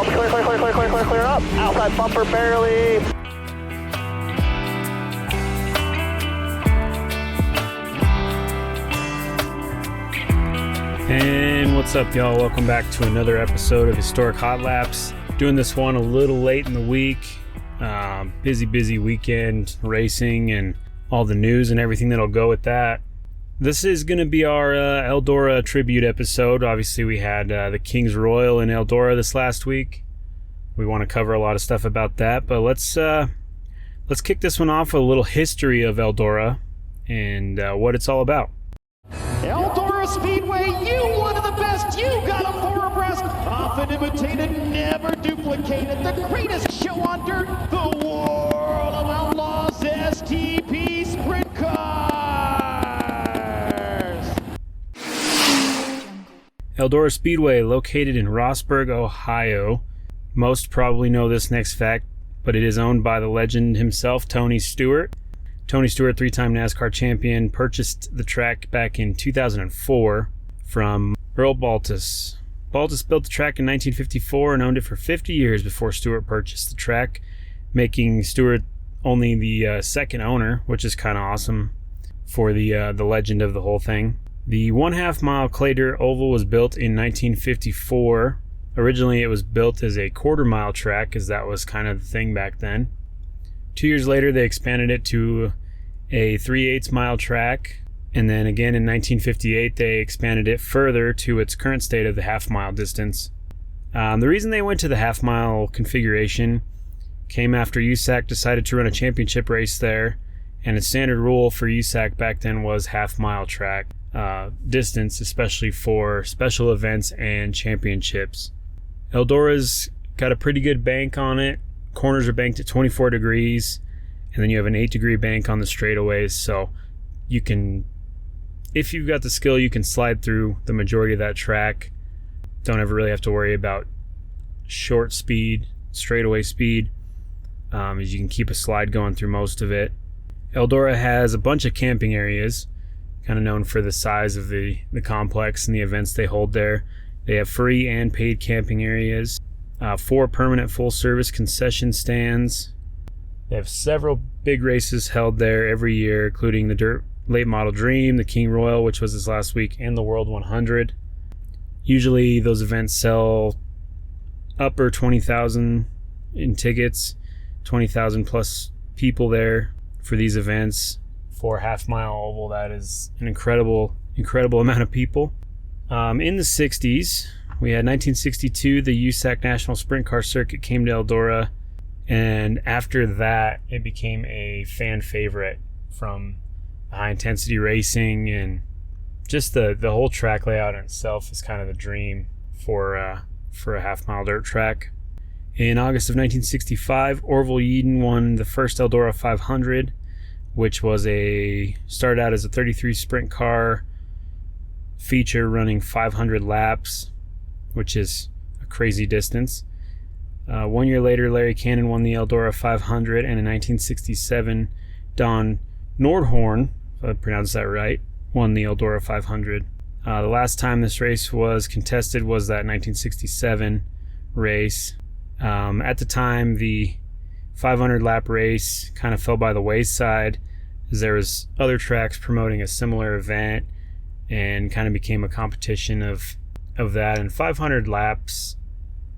bumper, clear up. Outside bumper, barely. And what's up, y'all? Welcome back to another episode of Historic Hot Laps. Doing this one a little late in the week. Busy weekend racing and all the news and everything that'll go with that. This is going to be our Eldora tribute episode. Obviously, we had the King's Royal in Eldora this last week. We want to cover a lot of stuff about that, but let's kick this one off with a little history of Eldora and what it's all about. Eldora Speedway, you one of the best. You got a four abreast, often imitated, never duplicated. The greatest show on dirt, the World of Outlaws STP Sprint Cars. Eldora Speedway, located in Rossburg, Ohio. Most probably know this next fact, but it is owned by the legend himself, Tony Stewart. Tony Stewart, three-time NASCAR champion, purchased the track back in 2004 from Earl Baltus. Baltus built the track in 1954 and owned it for 50 years before Stewart purchased the track, making Stewart only the second owner, which is kind of awesome for the legend of the whole thing. The 1/2 mile clay dirt oval was built in 1954. Originally, it was built as a 1/4 mile track, as that was kind of the thing back then. 2 years later, they expanded it to a 3/8 mile track. And then again in 1958, they expanded it further to its current state of the 1/2 mile distance. The reason they went to the 1/2 mile configuration came after USAC decided to run a championship race there. And a standard rule for USAC back then was 1/2 mile track distance, especially for special events and championships. Eldora's got a pretty good bank on it. Corners are banked at 24 degrees, and then you have an 8-degree bank on the straightaways, so you can, if you've got the skill, you can slide through the majority of that track. Don't ever really have to worry about short speed, straightaway speed, as you can keep a slide going through most of it. Eldora has a bunch of camping areas, kind of known for the size of the complex and the events they hold there. They have free and paid camping areas. 4 permanent full-service concession stands. They have several big races held there every year, including the Dirt Late Model Dream, the King Royal, which was this last week, and the World 100. Usually those events sell upper 20,000 in tickets, 20,000 plus people there for these events. For a 1/2 mile oval, that is an incredible amount of people. In the 60s, we had 1962, the USAC National Sprint Car Circuit came to Eldora, and after that, it became a fan favorite from high-intensity racing, and just the whole track layout in itself is kind of the dream for a 1/2 mile dirt track. In August of 1965, Orville Yeadon won the first Eldora 500, which started out as a 33 sprint car feature running 500 laps, which is a crazy distance. 1 year later, Larry Cannon won the Eldora 500, and in 1967, Don Nordhorn, if I pronounced that right, won the Eldora 500. The last time this race was contested was that 1967 race. At the time, the 500 lap race kind of fell by the wayside, as there was other tracks promoting a similar event, and kind of became a competition of that. And 500 laps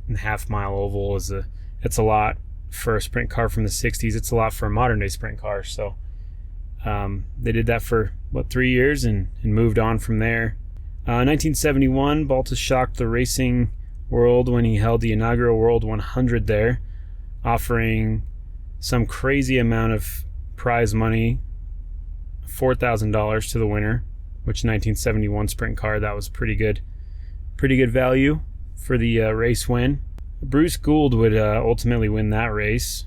in 1/2 mile oval it's a lot for a sprint car from the 60s. It's a lot for a modern day sprint car. So they did that for 3 years and moved on from there. 1971, Baltus shocked the racing world when he held the inaugural World 100 there, offering some crazy amount of prize money, $4,000 to the winner, which 1971 sprint car, that was pretty good value for the race win. Bruce Gould would ultimately win that race.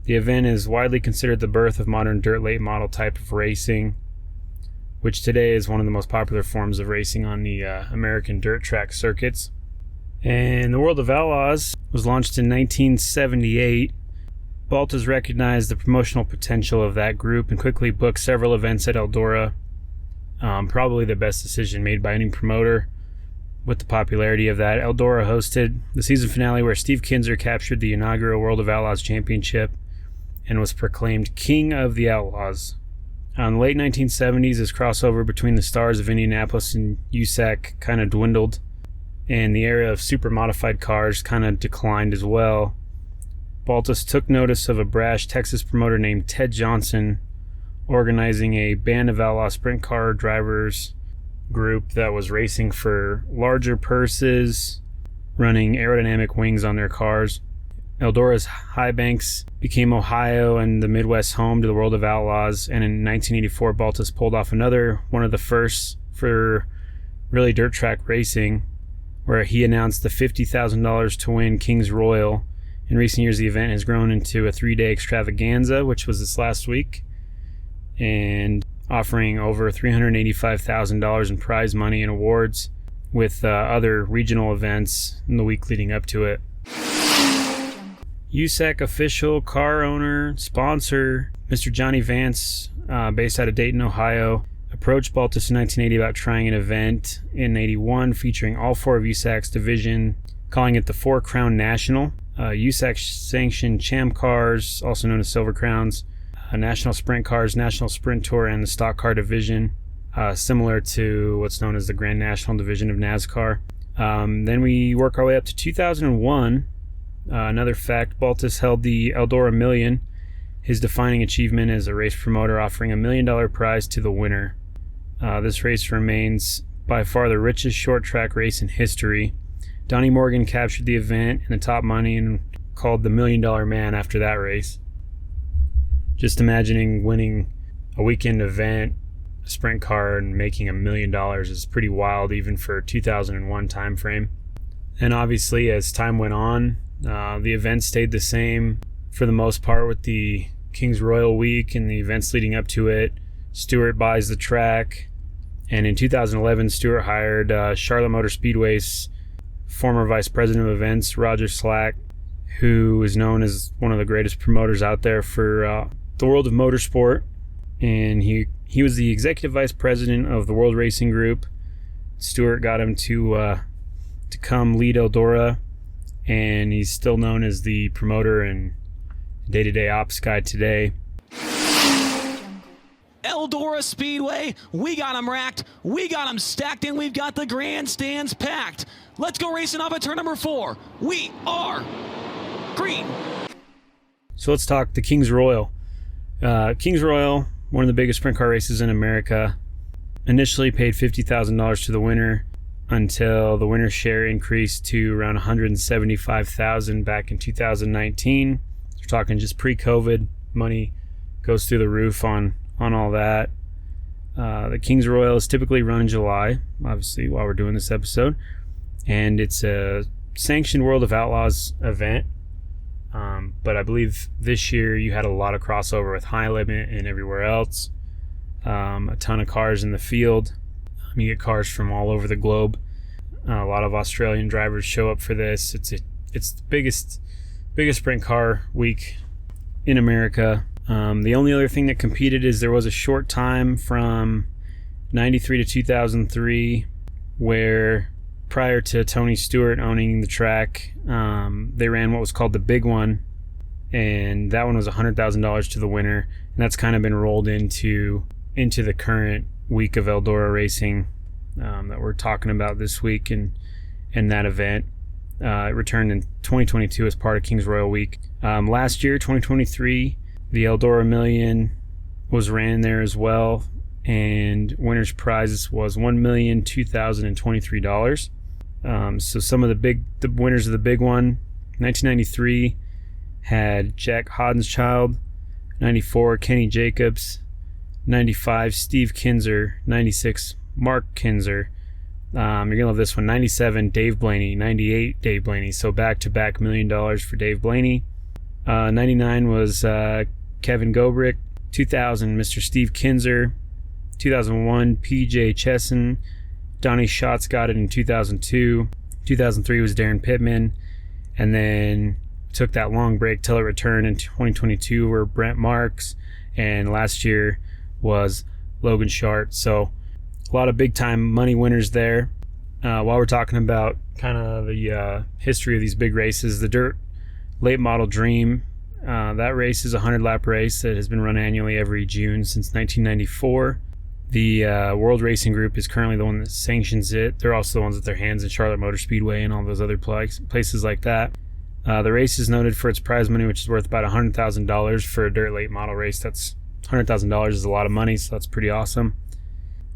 The event is widely considered the birth of modern dirt late model type of racing, which today is one of the most popular forms of racing on the American dirt track circuits. And the World of Outlaws was launched in 1978. Baltus recognized the promotional potential of that group and quickly booked several events at Eldora. Probably the best decision made by any promoter. with the popularity of that, Eldora hosted the season finale where Steve Kinser captured the inaugural World of Outlaws championship and was proclaimed King of the Outlaws. In the late 1970s, this crossover between the stars of Indianapolis and USAC kind of dwindled, and the era of super modified cars kind of declined as well. Baltus took notice of a brash Texas promoter named Ted Johnson organizing a band of outlaw sprint car drivers group that was racing for larger purses, running aerodynamic wings on their cars. Eldora's High Banks became Ohio and the Midwest home to the World of Outlaws, and in 1984 Baltus pulled off another one of the firsts for really dirt track racing, where he announced the $50,000 to win King's Royal. In recent years, the event has grown into a 3-day extravaganza, which was this last week, and offering over $385,000 in prize money and awards, with other regional events in the week leading up to it. USAC official, car owner, sponsor, Mr. Johnny Vance, based out of Dayton, Ohio, approached Baltus in 1980 about trying an event in 81 featuring all 4 of USAC's division, calling it the 4 Crown National. USAC sanctioned Cham cars, also known as Silver Crowns, National Sprint Cars, National Sprint Tour, and the Stock Car Division, similar to what's known as the Grand National Division of NASCAR. Then we work our way up to 2001. Another fact, Baltus held the Eldora Million, his defining achievement as a race promoter, offering $1 million prize to the winner. This race remains by far the richest short track race in history. Donnie Morgan captured the event and the top money and called the $1 Million Man after that race. Just imagining winning a weekend event, a sprint car, and making $1 million is pretty wild, even for a 2001 time frame. And obviously, as time went on, the event stayed the same for the most part, with the King's Royal Week and the events leading up to it. Stewart buys the track, and in 2011, Stewart hired Charlotte Motor Speedway's former vice president of events, Roger Slack, who is known as one of the greatest promoters out there for the world of motorsport. And he was the executive vice president of the World Racing Group. Stewart got him to come lead Eldora, and he's still known as the promoter and day-to-day ops guy today. Eldora Speedway, we got them racked, we got them stacked, and we've got the grandstands packed. Let's go racing off at turn number 4. We are green. So let's talk the King's Royal. King's Royal, one of the biggest sprint car races in America, initially paid $50,000 to the winner until the winner's share increased to around $175,000 back in 2019. We're talking just pre-COVID. Money goes through the roof on all that. The King's Royal is typically run in July, obviously, while we're doing this episode. And it's a sanctioned World of Outlaws event. But I believe this year you had a lot of crossover with High Limit and everywhere else. A ton of cars in the field. You get cars from all over the globe. A lot of Australian drivers show up for this. It's the biggest sprint car week in America. The only other thing that competed is there was a short time from 93 to 2003 where, prior to Tony Stewart owning the track, they ran what was called the Big One, and that one was $100,000 to the winner, and that's kind of been rolled into the current week of Eldora racing that we're talking about this week, and that event. It returned in 2022 as part of King's Royal Week. Last year, 2023, the Eldora Million was ran there as well, and winner's prize was $1,002,023. So some of the winners of the Big One, 1993 had Jack Hodenschild, 94 Kenny Jacobs, 95 Steve Kinser, 96 Mark Kinser. You're gonna love this one. 97 Dave Blaney, 98 Dave Blaney. So back-to-back $1 million for Dave Blaney. 99 was Kevin Gobrick. 2000 Mr. Steve Kinser. 2001 PJ Chesson. Donnie Schatz got it in 2002. 2003 was Darren Pittman, and then took that long break till it returned in 2022 were Brent Marks, and last year was Logan Shart. So a lot of big time money winners there. while we're talking about kind of the history of these big races, the Dirt Late Model Dream, that race is a 100-lap race that has been run annually every June since 1994. The World Racing Group is currently the one that sanctions it. They're also the ones with their hands in Charlotte Motor Speedway and all those other places like that. The race is noted for its prize money, which is worth about $100,000 for a dirt late model race. That's $100,000 is a lot of money, so that's pretty awesome.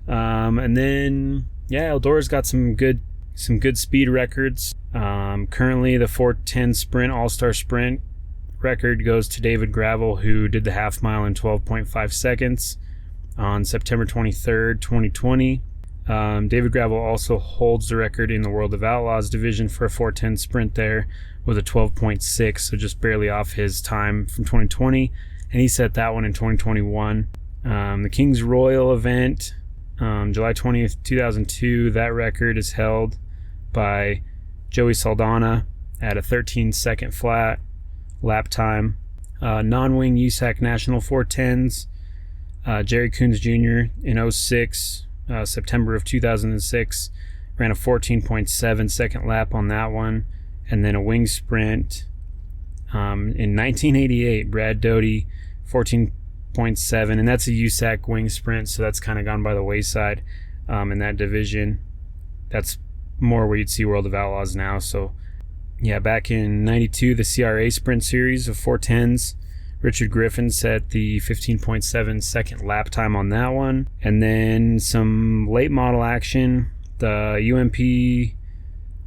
And then, Eldora's got some good speed records. Currently, the 410 Sprint All-Star Sprint record goes to David Gravel, who did the half mile in 12.5 seconds on September 23rd, 2020. David Gravel also holds the record in the World of Outlaws division for a 410 sprint there with a 12.6, so just barely off his time from 2020, and he set that one in 2021. The King's Royal event, July 20th, 2002, that record is held by Joey Saldana at a 13-second flat lap time. Non-wing USAC National 410s, Jerry Coons Jr. in 06, September of 2006, ran a 14.7 second lap on that one. And then a wing sprint in 1988, Brad Doty, 14.7, and that's a USAC wing sprint, so that's kind of gone by the wayside in that division. That's more where you'd see World of Outlaws now. So yeah, back in 92, the CRA Sprint Series of 410s, Richard Griffin set the 15.7 second lap time on that one. And then some late model action, the UMP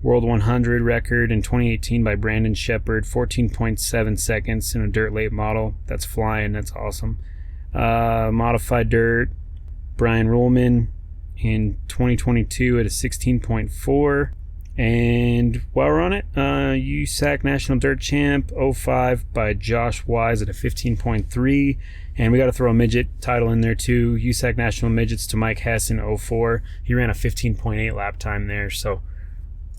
World 100 record in 2018 by Brandon Shepard, 14.7 seconds in a dirt late model. That's flying, that's awesome. Modified dirt, Brian Ruhlman in 2022 at a 16.4. And while we're on it, USAC National Dirt Champ 05 by Josh Wise at a 15.3. And we got to throw a midget title in there too. USAC National Midgets to Mike Hess in 04. He ran a 15.8 lap time there. So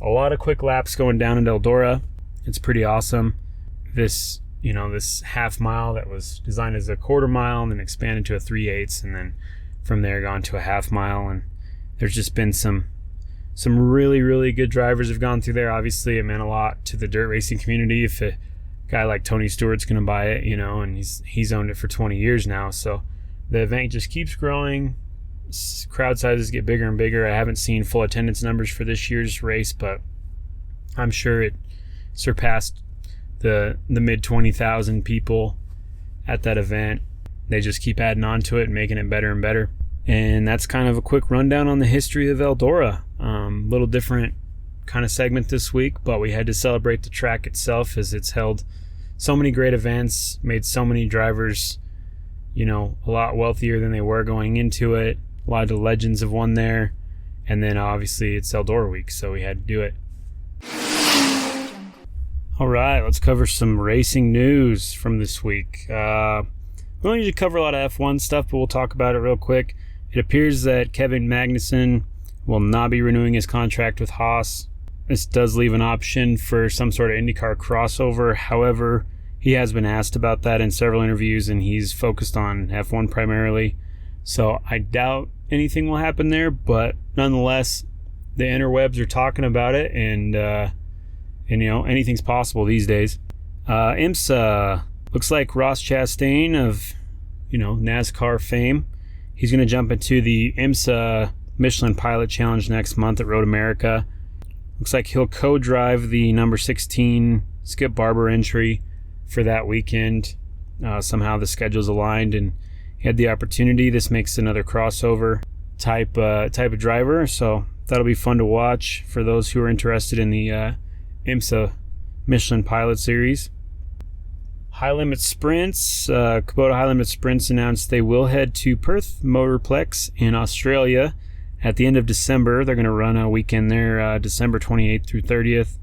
a lot of quick laps going down in Eldora. It's pretty awesome. This half mile that was designed as a quarter mile and then expanded to a 3/8, and then from there gone to a half mile. And there's just been some really, really good drivers have gone through there. Obviously, it meant a lot to the dirt racing community if a guy like Tony Stewart's going to buy it, and he's owned it for 20 years now. So the event just keeps growing. Crowd sizes get bigger and bigger. I haven't seen full attendance numbers for this year's race, but I'm sure it surpassed the mid 20,000 people at that event. They just keep adding on to it and making it better and better. And that's kind of a quick rundown on the history of Eldora. Little different kind of segment this week, but we had to celebrate the track itself as it's held so many great events, made so many drivers, a lot wealthier than they were going into it. A lot of the legends have won there. And then obviously it's Eldora week, so we had to do it. All right, let's cover some racing news from this week. We don't usually cover a lot of F1 stuff, but we'll talk about it real quick. It appears that Kevin Magnussen will not be renewing his contract with Haas. This does leave an option for some sort of IndyCar crossover. However, he has been asked about that in several interviews, and he's focused on F1 primarily. So I doubt anything will happen there, but nonetheless, the interwebs are talking about it, and anything's possible these days. IMSA, looks like Ross Chastain of NASCAR fame, he's going to jump into the IMSA Michelin Pilot Challenge next month at Road America. Looks like he'll co-drive the number 16 Skip Barber entry for that weekend. Somehow the schedule's aligned and he had the opportunity. This makes another crossover type of driver, so that'll be fun to watch for those who are interested in the IMSA Michelin Pilot Series. High Limit Sprints. Kubota High Limit Sprints announced they will head to Perth Motorplex in Australia at the end of December. They're going to run a weekend there, December 28th through 30th,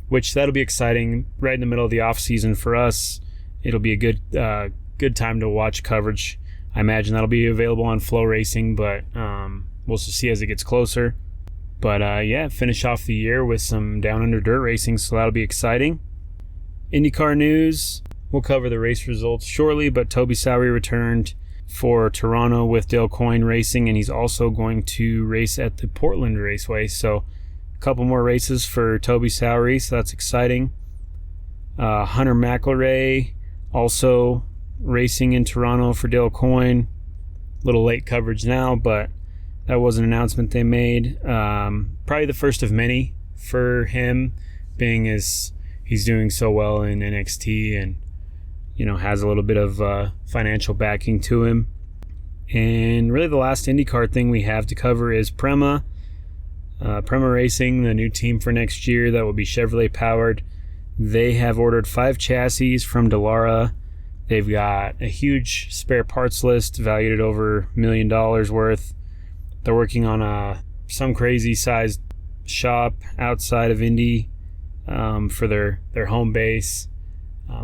which that'll be exciting. Right in the middle of the off season for us, it'll be a good time to watch coverage. I imagine that'll be available on Flow Racing, but we'll just see as it gets closer. But finish off the year with some down under dirt racing, so that'll be exciting. IndyCar news. We'll cover the race results shortly, but Toby Sowery returned for Toronto with Dale Coyne Racing, and he's also going to race at the Portland Raceway. So a couple more races for Toby Sowery, so that's exciting. Hunter McElrea also racing in Toronto for Dale Coyne. A little late coverage now, but that was an announcement they made. Probably the first of many for him, being as he's doing so well in NXT and, you know, has a little bit of financial backing to him. And really the last IndyCar thing we have to cover is Prema. Prema Racing, the new team for next year that will be Chevrolet powered. They have ordered 5 chassis from Eldora. They've got a huge spare parts list valued at over $1 million worth. They're working on some crazy sized shop outside of Indy for their home base.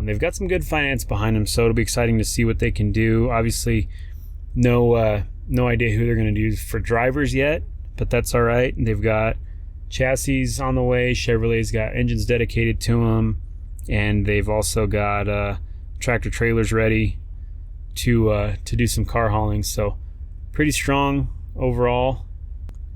They've got some good finance behind them, so it'll be exciting to see what they can do. Obviously, no idea who they're going to do for drivers yet, but that's all right. They've got chassis on the way. Chevrolet's got engines dedicated to them, and they've also got tractor trailers ready to do some car hauling. So pretty strong overall.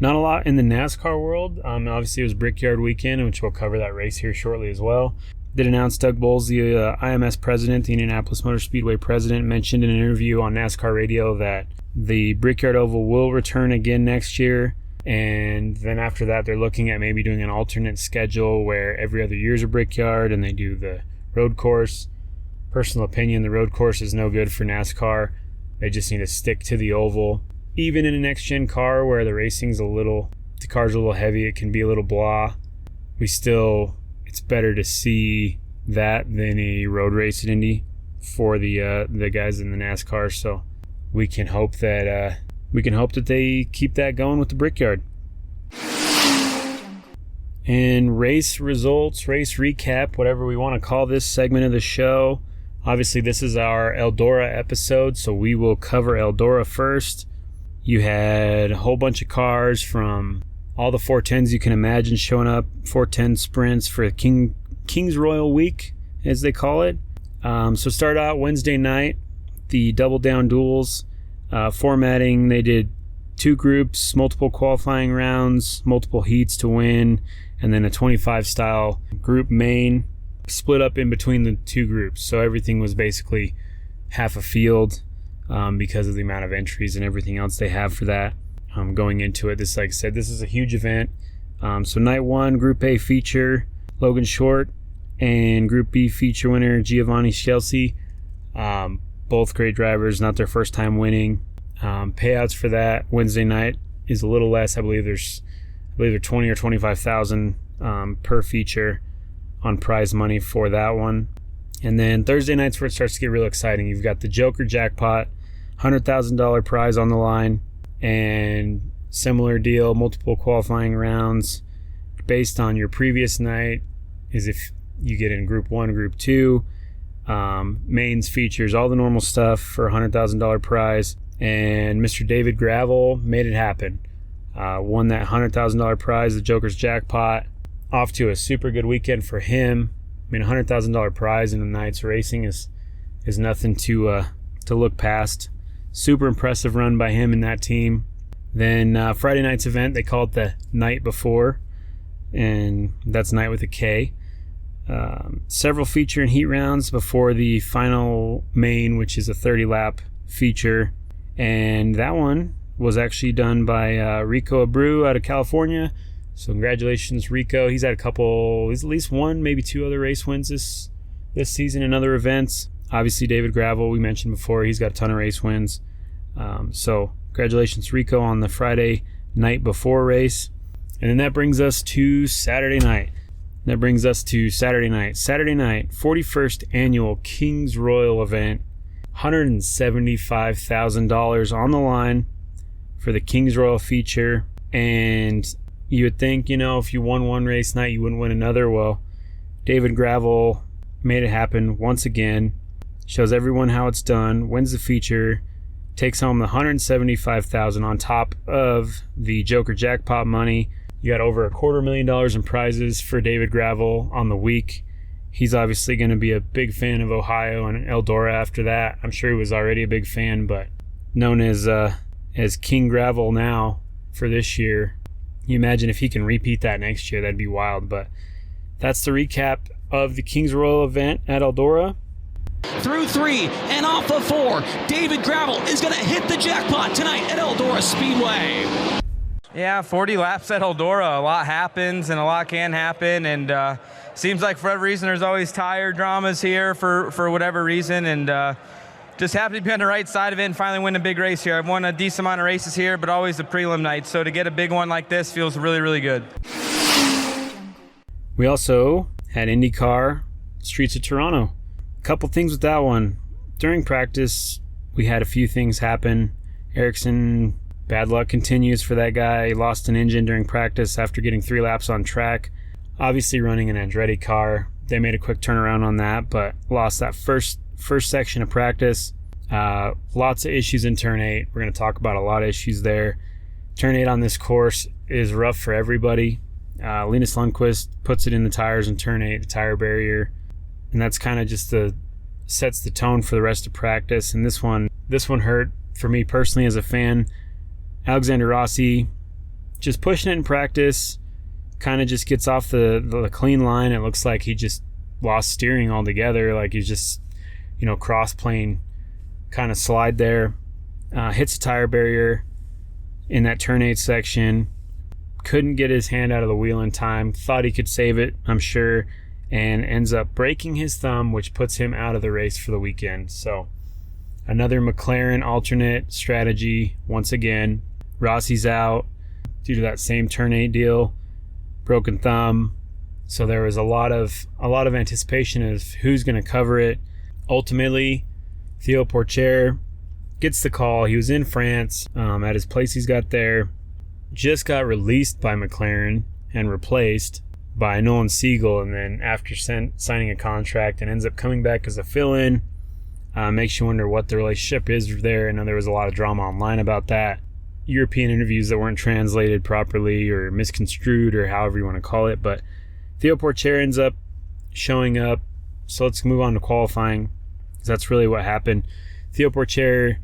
Not a lot in the NASCAR world. Obviously, it was Brickyard weekend, which we'll cover that race here shortly as well. Did announce Doug Bowles, the IMS president, the Indianapolis Motor Speedway president, mentioned in an interview on NASCAR radio that the Brickyard Oval will return again next year. And then after that, they're looking at maybe doing an alternate schedule where every other year is a Brickyard and they do the road course. Personal opinion, the road course is no good for NASCAR. They just need to stick to the oval. Even in a next-gen car where the racing's the car's a little heavy, it can be a little blah. It's better to see that than a road race at Indy for the guys in the NASCAR. So we can hope that they keep that going with the Brickyard. And race results, race recap, whatever we want to call this segment of the show. Obviously, this is our Eldora episode, so we will cover Eldora first. You had a whole bunch of cars from all the 410s you can imagine showing up, 410 sprints for King's Royal Week, as they call it. So start out Wednesday night, the double down duels. Formatting, they did 2 groups, multiple qualifying rounds, multiple heats to win, and then a 25 style group main split up in between the 2 groups. So everything was basically half a field because of the amount of entries and everything else they have for that. Going into it, this, like I said, this is a huge event. So night 1, Group A feature, Logan Short, and Group B feature winner, Giovanni Scelsi. Both great drivers, not their first time winning. Payouts for that Wednesday night is a little less. I believe they're 20 or 25,000 per feature on prize money for that one. And then Thursday night's where it starts to get real exciting. You've got the Joker jackpot, $100,000 prize on the line, and similar deal, multiple qualifying rounds based on your previous night is if you get in Group 1, Group 2. Mains features, all the normal stuff for a $100,000 prize. And Mr. David Gravel made it happen. Won that $100,000 prize, the Joker's jackpot. Off to a super good weekend for him. I mean, a $100,000 prize in a night's racing is nothing to look past. Super impressive run by him and that team. Then Friday night's event, they call it the night before, and that's night with a K. Several feature and heat rounds before the final main, which is a 30-lap feature. And that one was actually done by Rico Abreu out of California. So congratulations, Rico. He's had he's at least 1, maybe 2 other race wins this season in other events. Obviously, David Gravel, we mentioned before, he's got a ton of race wins. So congratulations, Rico, on the Friday night before race. And then that brings us to Saturday night. Saturday night, 41st annual King's Royal event. $175,000 on the line for the King's Royal feature. And you would think, if you won one race night, you wouldn't win another. Well, David Gravel made it happen once again. Shows everyone how it's done, wins the feature, takes home the $175,000 on top of the Joker jackpot money. You got over $250,000 in prizes for David Gravel on the week. He's obviously going to be a big fan of Ohio and Eldora after that. I'm sure he was already a big fan, but known as King Gravel now for this year. You imagine if he can repeat that next year, that'd be wild. But that's the recap of the Kings Royal event at Eldora. Through 3 and off of 4, David Gravel is going to hit the jackpot tonight at Eldora Speedway. Yeah, 40 laps at Eldora. A lot happens and a lot can happen, and seems like for every reason there's always tire dramas here for whatever reason, and just happy to be on the right side of it and finally win a big race here. I've won a decent amount of races here, but always the prelim night, so to get a big one like this feels really, really good. We also had IndyCar Streets of Toronto. A couple things with that one. During practice, we had a few things happen. Ericsson, bad luck continues for that guy. He lost an engine during practice after getting 3 laps on track. Obviously running an Andretti car. They made a quick turnaround on that, but lost that first section of practice. Lots of issues in turn 8. We're going to talk about a lot of issues there. Turn 8 on this course is rough for everybody. Linus Lundqvist puts it in the tires in turn 8, the tire barrier, and that's kind of just sets the tone for the rest of practice. And this one hurt for me personally as a fan. Alexander Rossi just pushing it in practice, kind of just gets off the clean line. It looks like he just lost steering altogether, like he's just cross-plane kind of slide there. Hits a tire barrier in that turn 8 section. Couldn't get his hand out of the wheel in time. Thought he could save it, I'm sure, and ends up breaking his thumb, which puts him out of the race for the weekend. So another McLaren alternate strategy once again. Rossi's out due to that same turn 8 deal. Broken thumb. So there was a lot of anticipation of who's going to cover it. Ultimately, Theo Pourchaire gets the call. He was in France at his place he's got there. Just got released by McLaren and replaced by Nolan Siegel, and then after signing a contract and ends up coming back as a fill-in. Makes you wonder what the relationship is there. I know there was a lot of drama online about that. European interviews that weren't translated properly or misconstrued or however you want to call it, but Theo Pourchaire ends up showing up. So let's move on to qualifying, because that's really what happened. Theo Pourchaire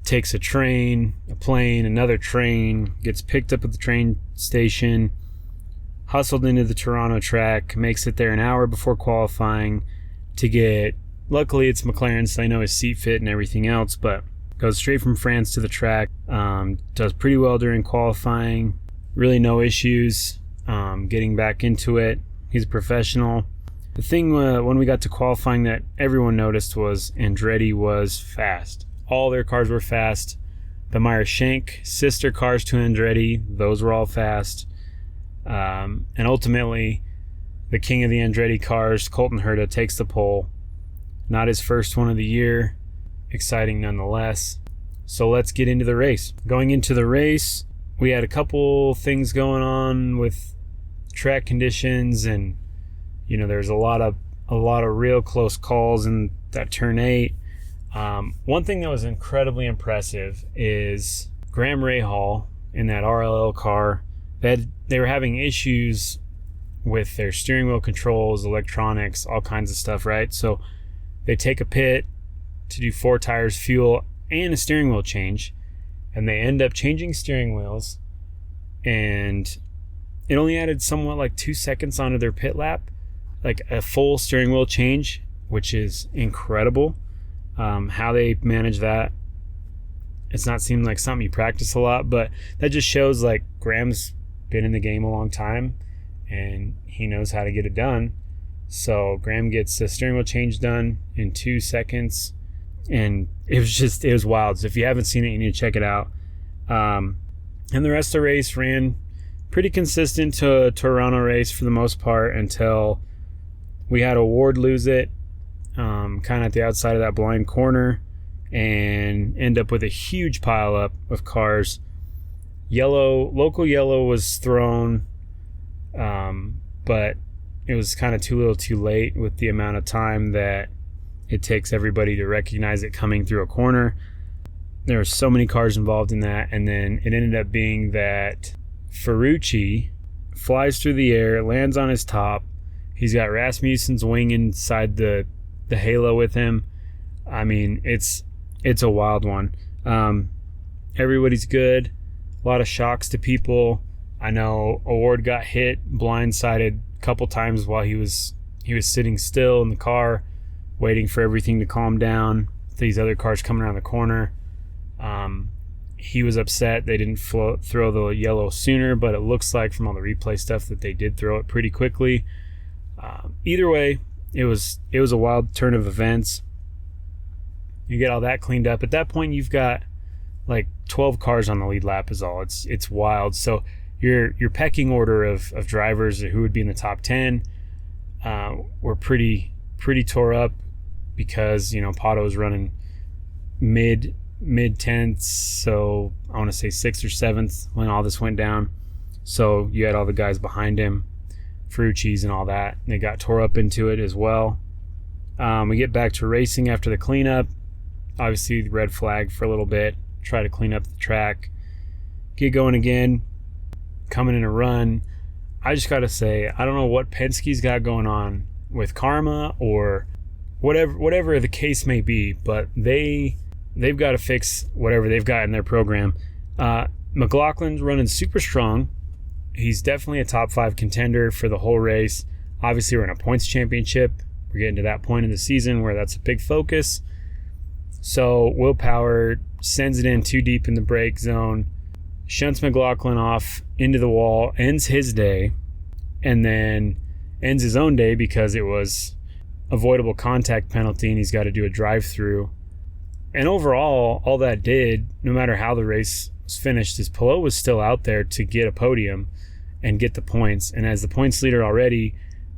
takes a train, a plane, another train, gets picked up at the train station, hustled into the Toronto track, makes it there an hour before qualifying to get, luckily it's McLaren, so they know his seat fit and everything else, but goes straight from France to the track. Does pretty well during qualifying. Really no issues getting back into it. He's a professional. The thing when we got to qualifying that everyone noticed was Andretti was fast. All their cars were fast. The Meyer-Shank sister cars to Andretti, those were all fast. And ultimately, the king of the Andretti cars, Colton Herta, takes the pole. Not his first one of the year. Exciting nonetheless. So let's get into the race. Going into the race, we had a couple things going on with track conditions, and there's a lot of real close calls in that turn 8. One thing that was incredibly impressive is Graham Rahal in that RLL car. They were having issues with their steering wheel controls, electronics, all kinds of stuff, right? So they take a pit to do 4 tires, fuel, and a steering wheel change, and they end up changing steering wheels, and it only added somewhat like 2 seconds onto their pit lap, like a full steering wheel change, which is incredible. How they manage that, it's not seeming like something you practice a lot, but that just shows like Graham's been in the game a long time and he knows how to get it done. So Graham gets the steering wheel change done in 2 seconds, and it was wild. So if you haven't seen it, you need to check it out. And the rest of the race ran pretty consistent to a Toronto race for the most part until we had a Ward lose it kind of at the outside of that blind corner and end up with a huge pile up of cars. Local yellow was thrown, but it was kind of too little too late with the amount of time that it takes everybody to recognize it coming through a corner. There were so many cars involved in that, and then it ended up being that Ferrucci flies through the air, lands on his top. He's got Rasmussen's wing inside the halo with him. I mean, it's a wild one. Everybody's good. A lot of shocks to people. I know Award got hit, blindsided a couple times while he was sitting still in the car, waiting for everything to calm down. These other cars coming around the corner. He was upset they didn't throw the yellow sooner, but it looks like from all the replay stuff that they did throw it pretty quickly. Either way, it was a wild turn of events. You get all that cleaned up. At that point, you've got like 12 cars on the lead lap is all. It's wild. So your pecking order of drivers who would be in the top 10 were pretty tore up because, Pato was running mid 10th, so I want to say 6th or 7th when all this went down. So you had all the guys behind him, Ferrucci's and all that. They got tore up into it as well. We get back to racing after the cleanup. Obviously, the red flag for a little bit. Try to clean up the track. Get going again. Coming in a run. I just got to say, I don't know what Penske's got going on with karma or whatever the case may be, but they've got to fix whatever they've got in their program. McLaughlin's running super strong. He's definitely a top 5 contender for the whole race. Obviously, we're in a points championship. We're getting to that point in the season where that's a big focus. So Will Power sends it in too deep in the brake zone, shunts McLaughlin off into the wall, ends his day, and then ends his own day because it was avoidable contact penalty and he's got to do a drive-through. And overall, all that did, no matter how the race was finished, is Pelot was still out there to get a podium and get the points. And as the points leader already,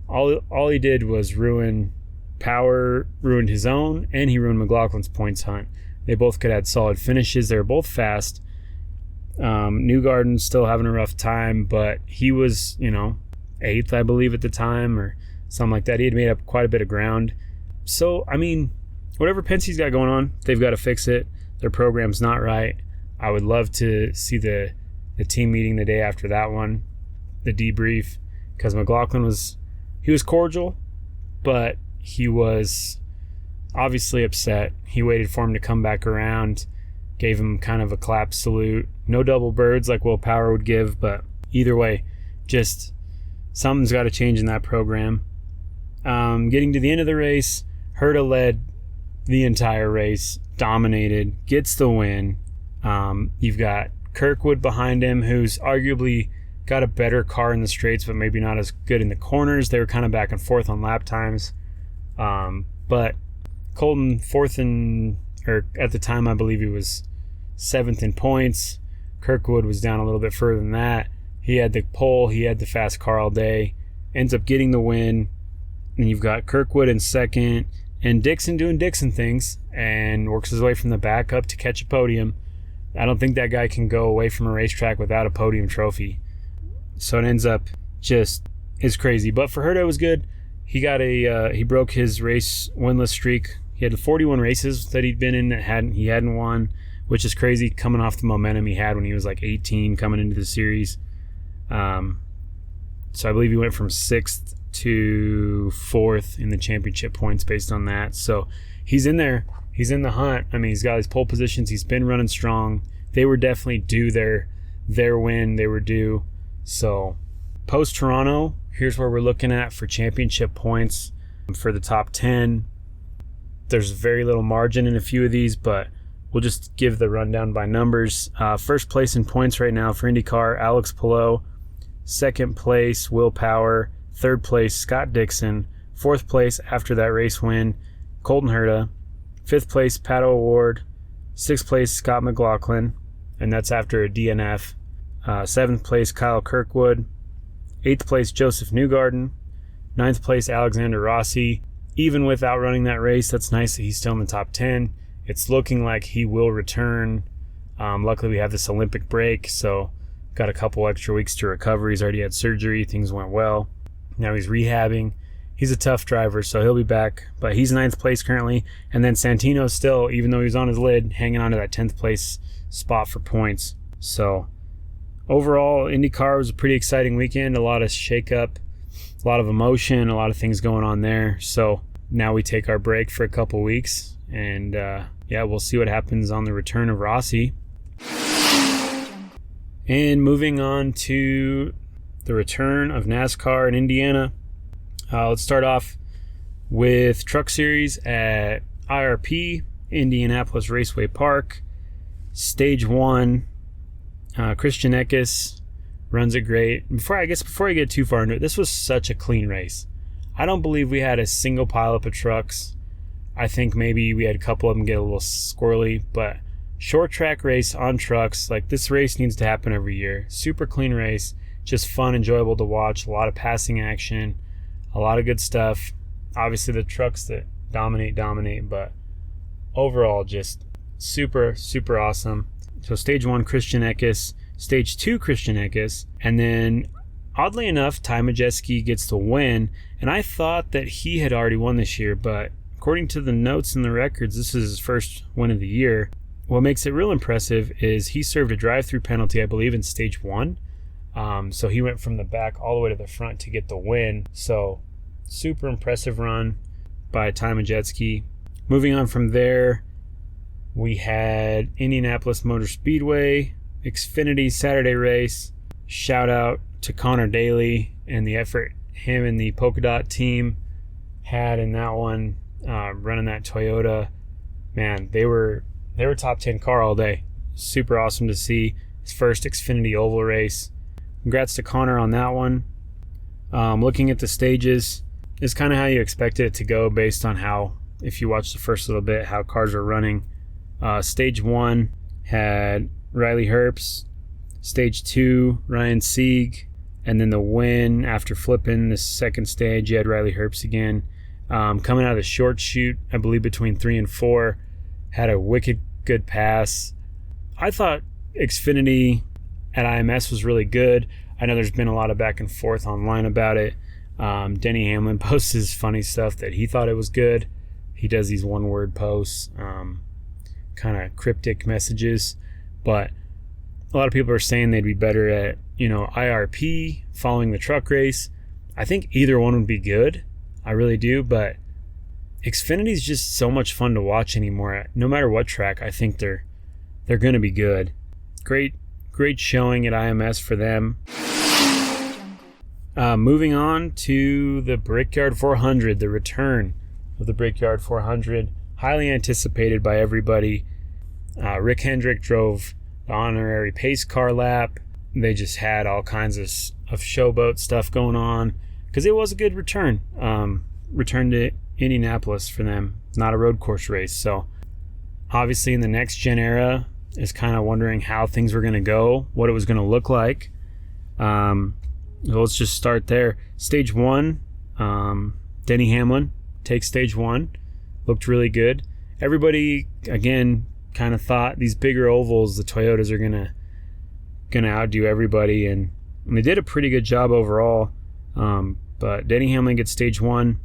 all he did was ruin Power, ruined his own, and he ruined McLaughlin's points hunt. They both could have solid finishes. They were both fast. Newgarden's still having a rough time, but he was, 8th, I believe, at the time, or something like that. He had made up quite a bit of ground. So, whatever Penske's got going on, they've got to fix it. Their program's not right. I would love to see the team meeting the day after that one, the debrief, because McLaughlin was cordial, but he was obviously upset. He waited for him to come back around, gave him kind of a clap salute. No double birds like Will Power would give, but either way, just something's got to change in that program. Getting to the end of the race, Herta led the entire race, dominated, gets the win. You've got Kirkwood behind him, who's arguably got a better car in the straights, but maybe not as good in the corners. They were kind of back and forth on lap times. But Colton at the time, I believe he was 7th in points. Kirkwood was down a little bit further than that. He had the pole, he had the fast car all day, ends up getting the win. And you've got Kirkwood in 2nd, and Dixon doing Dixon things, and works his way from the back up to catch a podium. I don't think that guy can go away from a racetrack without a podium trophy. So it ends up just is crazy. But for Herta, it was good. He got he broke his race winless streak. He had 41 races that he'd been in that he hadn't won, which is crazy coming off the momentum he had when he was like 18 coming into the series. So I believe he went from 6th to 4th in the championship points based on that. So he's in there. He's in the hunt. He's got his pole positions. He's been running strong. They were definitely due their win. They were due. So post Toronto, here's where we're looking at for championship points for the top 10. There's very little margin in a few of these, but we'll just give the rundown by numbers. First place in points right now for IndyCar, Alex Pelot. 2nd place, Will Power. 3rd place, Scott Dixon. 4th place after that race win, Colton Herta. 5th place, Pato O'Ward. 6th place, Scott McLaughlin, and that's after a DNF. 7th place, Kyle Kirkwood. 8th place, Joseph Newgarden. 9th place, Alexander Rossi. Even with outrunning that race, that's nice that he's still in the top 10. It's looking like he will return. Luckily, we have this Olympic break, so got a couple extra weeks to recover. He's already had surgery. Things went well. Now he's rehabbing. He's a tough driver, so he'll be back. But he's 9th place currently. And then Santino's still, even though he was on his lid, hanging on to that 10th place spot for points. So overall, IndyCar was a pretty exciting weekend. A lot of shakeup, a lot of emotion, a lot of things going on there. So now we take our break for a couple weeks. And we'll see what happens on the return of Rossi. And moving on to the return of NASCAR in Indiana. Let's start off with Truck Series at IRP, Indianapolis Raceway Park. Stage 1, Christian Eckes runs it great. Before I get too far into it, this was such a clean race. I don't believe we had a single pileup of trucks. I think maybe we had a couple of them get a little squirrely, but short track race on trucks, like this race needs to happen every year. Super clean race, just fun, enjoyable to watch, a lot of passing action, a lot of good stuff. Obviously the trucks that dominate, but overall just super, super awesome. So stage 1, Christian Eckes, stage 2, Christian Eckes, and then oddly enough, Ty Majeski gets the win, and I thought that he had already won this year, but according to the notes and the records, this is his first win of the year. What makes it real impressive is he served a drive-through penalty, I believe, in stage 1. So he went from the back all the way to the front to get the win. So super impressive run by Ty Majeski. Moving on from there, we had Indianapolis Motor Speedway, Xfinity Saturday race. Shout out to Connor Daly and the effort him and the Polka Dot team had in that one, running that Toyota. Man, they were top 10 car all day. Super awesome to see. His first Xfinity Oval race. Congrats to Connor on that one. Looking at the stages, is kind of how you expected it to go based on how, if you watch the first little bit, how cars are running. Stage 1 had Riley Herbst. Stage 2, Ryan Sieg. And then the win after flipping the second stage, you had Riley Herbst again. Coming out of the short chute, I believe between 3 and 4, had a wicked good pass. I thought Xfinity at IMS was really good. I know there's been a lot of back and forth online about it. Denny Hamlin posts his funny stuff that he thought it was good. He does these one-word posts, kind of cryptic messages. But a lot of people are saying they'd be better at, IRP, following the truck race. I think either one would be good. I really do, but Xfinity is just so much fun to watch anymore. No matter what track, I think they're going to be good. Great showing at IMS for them. Moving on to the Brickyard 400, the return of the Brickyard 400, highly anticipated by everybody. Rick Hendrick drove the honorary pace car lap. They just had all kinds of showboat stuff going on because it was a good return. Return to Indianapolis for them, not a road course race. So obviously in the next gen era is kind of wondering how things were going to go, what it was going to look like. Let's just start there. Stage 1, Denny Hamlin takes stage 1. Looked really good. Everybody, again, kind of thought these bigger ovals, the Toyotas are gonna outdo everybody, and they did a pretty good job overall. But Denny Hamlin gets stage 1.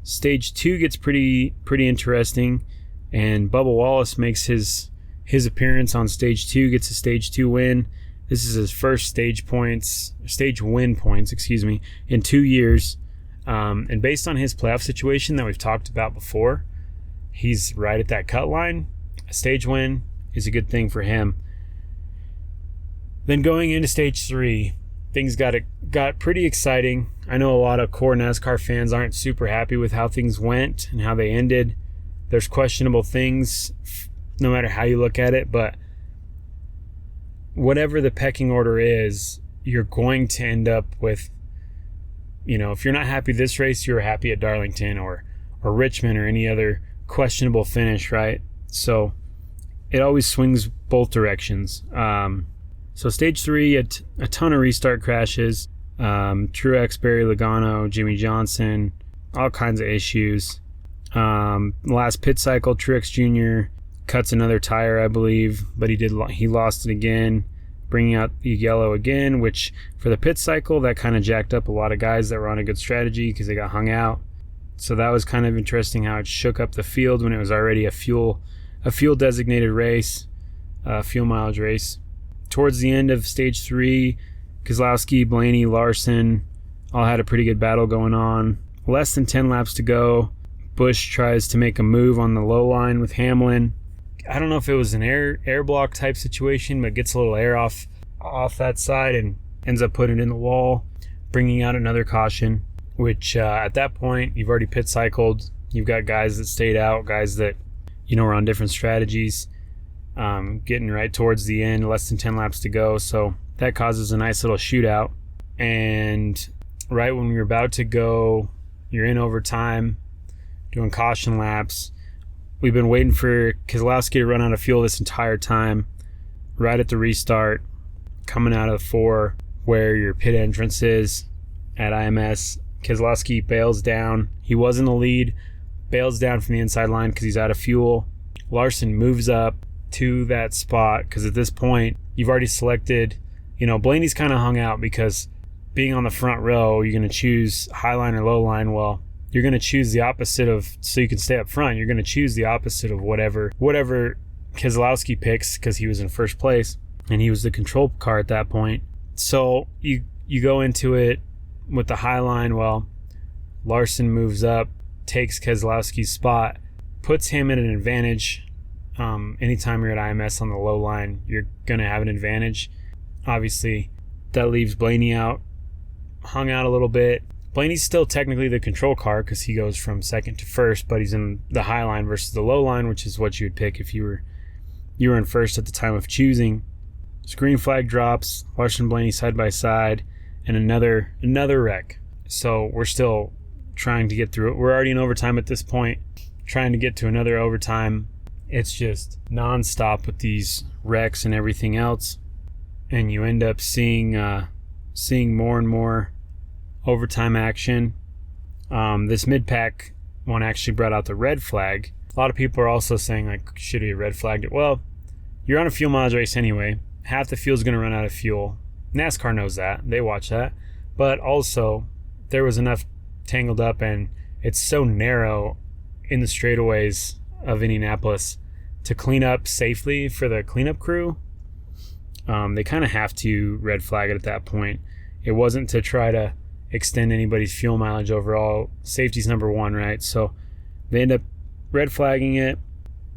Stage 2 gets pretty interesting, and Bubba Wallace makes his appearance on stage 2, gets a stage 2 win. This is his first stage win points, in 2 years. And based on his playoff situation that we've talked about before, he's right at that cut line. A stage win is a good thing for him. Then going into stage 3, things got pretty exciting. I know a lot of core NASCAR fans aren't super happy with how things went and how they ended. There's questionable things no matter how you look at it, but whatever the pecking order is, you're going to end up with, if you're not happy this race, you're happy at Darlington or Richmond or any other questionable finish, right? So it always swings both directions. So stage 3, a ton of restart crashes. Truex, Barry Logano, Jimmy Johnson, all kinds of issues. Last pit cycle, Truex Jr. cuts another tire, I believe, but he lost it again, bringing out the yellow again, which for the pit cycle, that kind of jacked up a lot of guys that were on a good strategy because they got hung out. So that was kind of interesting how it shook up the field when it was already a fuel designated race, fuel mileage race. Towards the end of stage 3, Keselowski, Blaney, Larson all had a pretty good battle going on. Less than 10 laps to go. Busch tries to make a move on the low line with Hamlin. I don't know if it was an air block type situation, but gets a little air off off that side and ends up putting it in the wall, bringing out another caution, which at that point, you've already pit cycled. You've got guys that stayed out, guys that, were on different strategies, getting right towards the end, less than 10 laps to go. So that causes a nice little shootout. And right when you're about to go, you're in overtime, doing caution laps. We've been waiting for Keselowski to run out of fuel this entire time. Right at the restart, coming out of 4, where your pit entrance is at IMS, Keselowski bails down. He was in the lead, bails down from the inside line because he's out of fuel. Larson moves up to that spot because at this point, you've already selected, Blaney's kind of hung out because being on the front row, you're going to choose high line or low line. Well, you're going to choose the opposite of, so you can stay up front, you're going to choose the opposite of whatever Keselowski picks because he was in first place and he was the control car at that point. So you go into it with the high line. Well, Larson moves up, takes Keselowski's spot, puts him at an advantage. Anytime you're at IMS on the low line, you're going to have an advantage. Obviously, that leaves Blaney out, hung out a little bit. Blaney's still technically the control car because he goes from second to first, but he's in the high line versus the low line, which is what you would pick if you were in first at the time of choosing. So green flag drops, Larson and Blaney side by side, and another wreck. So we're still trying to get through it. We're already in overtime at this point, trying to get to another overtime. It's just nonstop with these wrecks and everything else, and you end up seeing more and more overtime action. This mid-pack one actually brought out the red flag. A lot of people are also saying, like, should he have red flagged it? Well, you're on a fuel mileage race anyway. Half the fuel's going to run out of fuel. NASCAR knows that. They watch that. But also, there was enough tangled up, and it's so narrow in the straightaways of Indianapolis to clean up safely for the cleanup crew. They kind of have to red flag it at that point. It wasn't to try to extend anybody's fuel mileage overall. Safety's number one, right? So they end up red flagging it.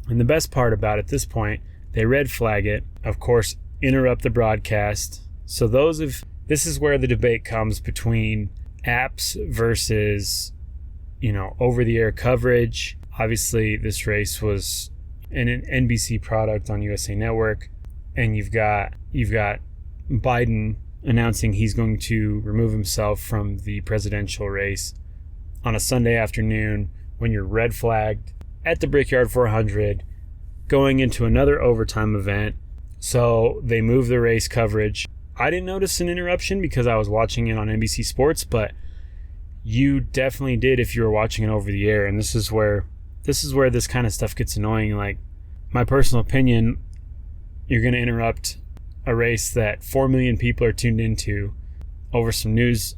And the best part about it at this point, they red flag it, of course, interrupt the broadcast. So this is where the debate comes between apps versus, over-the-air coverage. Obviously, this race was an NBC product on USA Network, and you've got Biden announcing he's going to remove himself from the presidential race on a Sunday afternoon when you're red flagged at the Brickyard 400, going into another overtime event. So they move the race coverage. I didn't notice an interruption because I was watching it on NBC Sports, but you definitely did if you were watching it over the air. And this is where this kind of stuff gets annoying. Like, my personal opinion, you're going to interrupt a race that 4 million people are tuned into over some news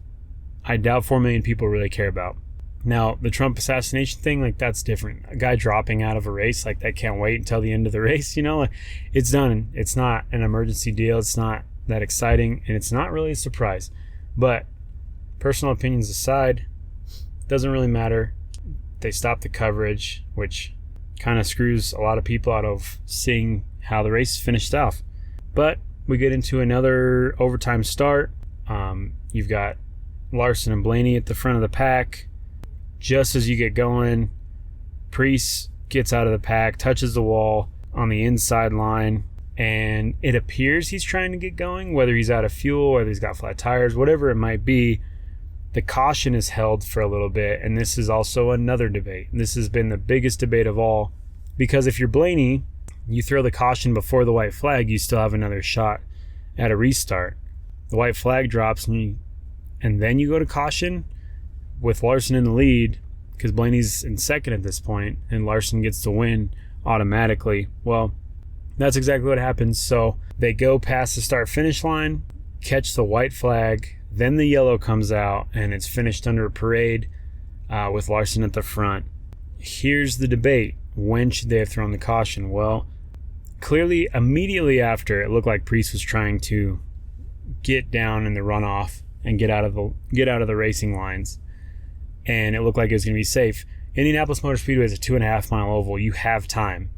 I doubt 4 million people really care about. Now, the Trump assassination thing, like, that's different. A guy dropping out of a race, like, that can't wait until the end of the race, like, it's done. It's not an emergency deal. It's not that exciting, and it's not really a surprise. But personal opinions aside, doesn't really matter. They stopped the coverage, which kind of screws a lot of people out of seeing how the race finished off. But we get into another overtime start. You've got Larson and Blaney at the front of the pack. Just as you get going, Preece gets out of the pack, touches the wall on the inside line, and it appears he's trying to get going, whether he's out of fuel, whether he's got flat tires, whatever it might be. The caution is held for a little bit, and this is also another debate. This has been the biggest debate of all, because if you're Blaney, you throw the caution before the white flag, you still have another shot at a restart. The white flag drops, and then you go to caution with Larson in the lead, because Blaney's in second at this point, and Larson gets the win automatically. Well, that's exactly what happens. So they go past the start-finish line, catch the white flag, then the yellow comes out, and it's finished under a parade with Larson at the front. Here's the debate. When should they have thrown the caution? Well, clearly, immediately after, it looked like Preece was trying to get down in the runoff and get out of the racing lines, and it looked like it was going to be safe. Indianapolis Motor Speedway is a 2.5 mile oval. You have time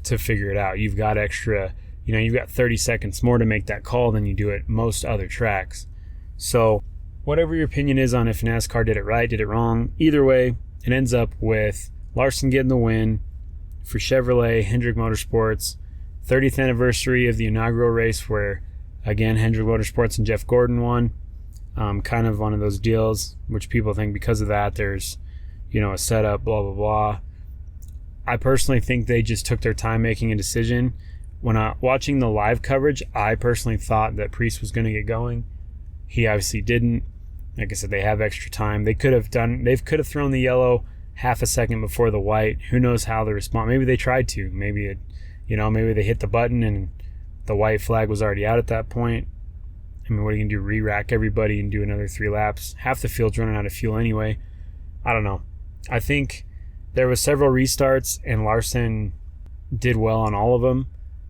to figure it out. You've got extra you've got 30 seconds more to make that call than you do at most other tracks. So whatever your opinion is on if NASCAR did it right, did it wrong, either way, it ends up with Larson getting the win for Chevrolet, Hendrick Motorsports, 30th anniversary of the inaugural race where, again, Hendrick Motorsports and Jeff Gordon won. Kind of one of those deals, which people think because of that there's, a setup, blah, blah, blah. I personally think they just took their time making a decision. When watching the live coverage, I personally thought that Priest was going to get going. He obviously didn't. Like I said, they have extra time. They could have thrown the yellow half a second before the white. Who knows how they respond? Maybe they tried to. Maybe maybe they hit the button and the white flag was already out at that point. I mean, what are you going to do? Re-rack everybody and do another 3 laps? Half the field's running out of fuel anyway. I don't know. I think there was several restarts and Larson did well on all of them.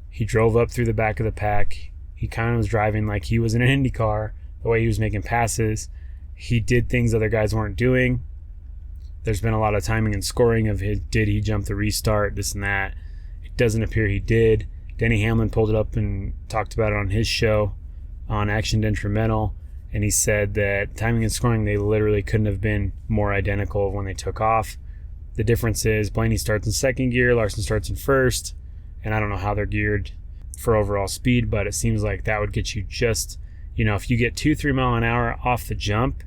He drove up through the back of the pack. He kind of was driving like he was in an Indy car, the way he was making passes. He did things other guys weren't doing. There's been a lot of timing and scoring of did he jump the restart, this and that. It doesn't appear he did. Denny Hamlin pulled it up and talked about it on his show on Action Detrimental, and he said that timing and scoring, they literally couldn't have been more identical when they took off. The difference is Blaney starts in second gear, Larson starts in first, and I don't know how they're geared for overall speed, but it seems like that would get you just, if you get 2-3 mile an hour off the jump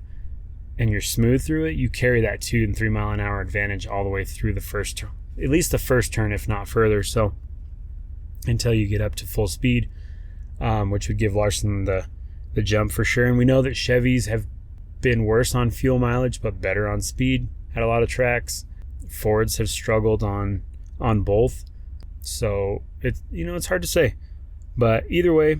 and you're smooth through it, you carry that 2 and 3 mile an hour advantage all the way through the first turn, at least the first turn, if not further. So until you get up to full speed, which would give Larson the jump for sure. And we know that Chevys have been worse on fuel mileage but better on speed at a lot of tracks. Fords have struggled on both. So it's hard to say. But either way,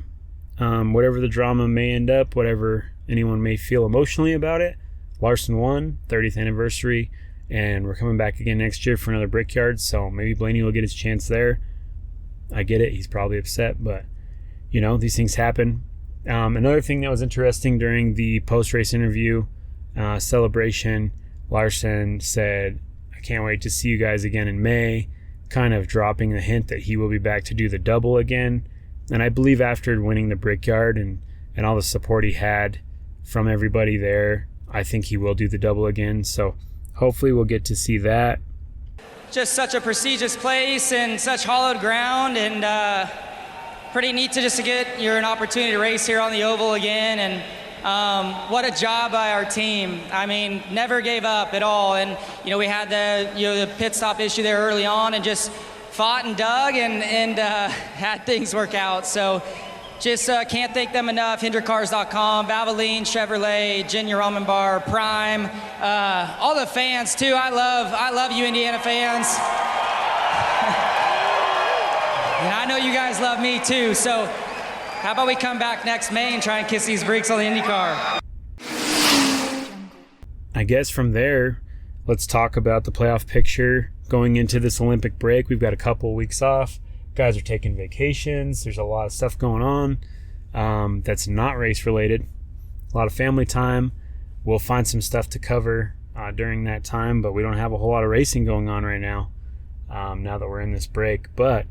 whatever the drama may end up, whatever anyone may feel emotionally about it, Larson won, 30th anniversary, and we're coming back again next year for another Brickyard, so maybe Blaney will get his chance there. I get it, he's probably upset, but these things happen. Another thing that was interesting during the post-race interview celebration, Larson said, "I can't wait to see you guys again in May," kind of dropping the hint that he will be back to do the double again. And I believe after winning the Brickyard and all the support he had from everybody there, I think he will do the double again. So hopefully we'll get to see that. Just such a prestigious place and such hallowed ground, and pretty neat to get an opportunity to race here on the oval again. And what a job by our team. I mean, never gave up at all. And we had the pit stop issue there early on, and just fought and dug and had things work out. So just can't thank them enough. HendrickCars.com, Valvoline, Chevrolet, Ginya Ramen Bar, Prime, all the fans too. I love you, Indiana fans. And I know you guys love me too. So how about we come back next May and try and kiss these bricks on the IndyCar? I guess from there, let's talk about the playoff picture going into this Olympic break. We've got a couple weeks off. Guys are taking vacations. There's a lot of stuff going on that's not race related. A lot of family time. We'll find some stuff to cover during that time, but we don't have a whole lot of racing going on right now that we're in this break. But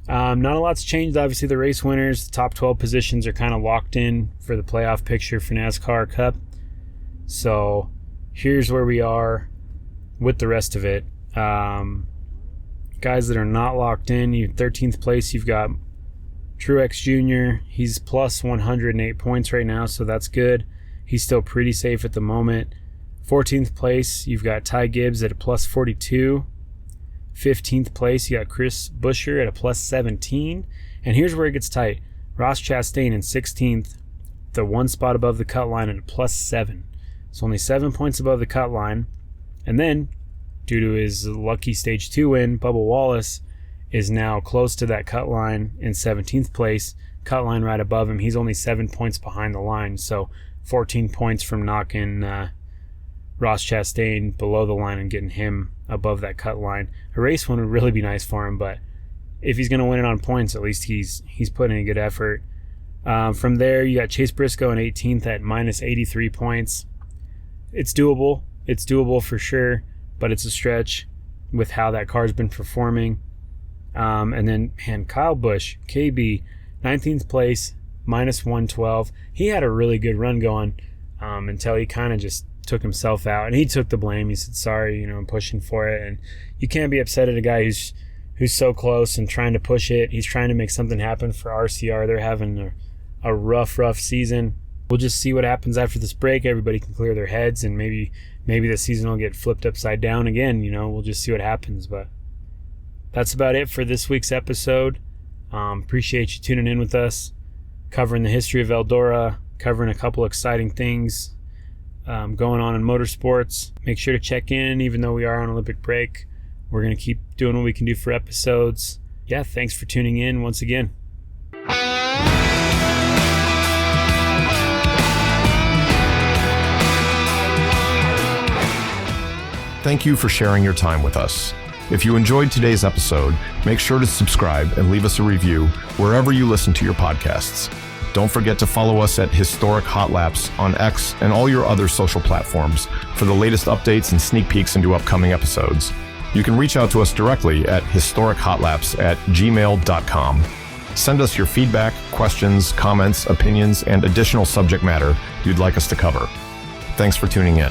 not a lot's changed. Obviously, the race winners, the top 12 positions are kind of locked in for the playoff picture for NASCAR Cup. So here's where we are with the rest of it. Guys that are not locked in, 13th place, you've got Truex Jr. He's plus 108 points right now, so that's good. He's still pretty safe at the moment. 14th place, you've got Ty Gibbs at a plus 42. 15th place, you got Chris Buescher at a plus 17. And here's where it gets tight. Ross Chastain in 16th, the one spot above the cut line at a plus 7. It's only 7 points above the cut line. And then, due to his lucky Stage 2 win, Bubba Wallace is now close to that cut line in 17th place. Cut line right above him. He's only 7 points behind the line. So 14 points from knocking Ross Chastain below the line and getting him above that cut line. A race win would really be nice for him, but if he's going to win it on points, at least he's putting in a good effort. From there, you got Chase Briscoe in 18th at minus 83 points. It's doable. It's doable for sure, but it's a stretch with how that car's been performing. And then, man, Kyle Busch, KB, 19th place, minus 112. He had a really good run going until he kind of just took himself out. And he took the blame. He said, sorry, I'm pushing for it. And you can't be upset at a guy who's so close and trying to push it. He's trying to make something happen for RCR. They're having a rough season. We'll just see what happens after this break. Everybody can clear their heads, and maybe the season will get flipped upside down again. We'll just see what happens. But that's about it for this week's episode. Appreciate you tuning in with us, covering the history of Eldora, covering a couple exciting things going on in motorsports. Make sure to check in, even though we are on Olympic break. We're going to keep doing what we can do for episodes. Yeah, thanks for tuning in once again. Thank you for sharing your time with us. If you enjoyed today's episode, make sure to subscribe and leave us a review wherever you listen to your podcasts. Don't forget to follow us at HistoricHotLaps on X and all your other social platforms for the latest updates and sneak peeks into upcoming episodes. You can reach out to us directly at HistoricHotLaps@gmail.com. Send us your feedback, questions, comments, opinions, and additional subject matter you'd like us to cover. Thanks for tuning in.